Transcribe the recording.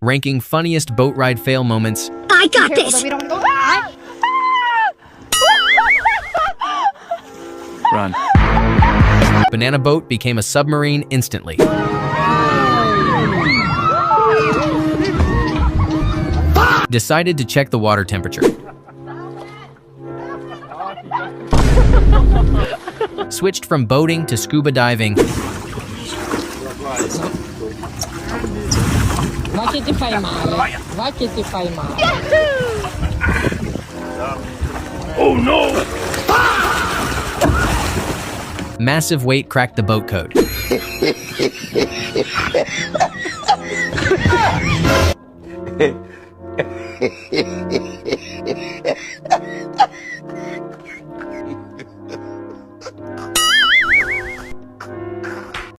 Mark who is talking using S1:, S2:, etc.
S1: ranking funniest boat ride fail moments.
S2: I got
S3: Careful,
S2: this!
S3: though, we don't go.
S4: Run.
S1: Banana boat became a submarine instantly. Decided to check the water temperature. Switched from boating to scuba diving.
S5: Va che ti fai male. Va che ti fai male.
S4: Oh no!
S1: Massive weight cracked the boat code.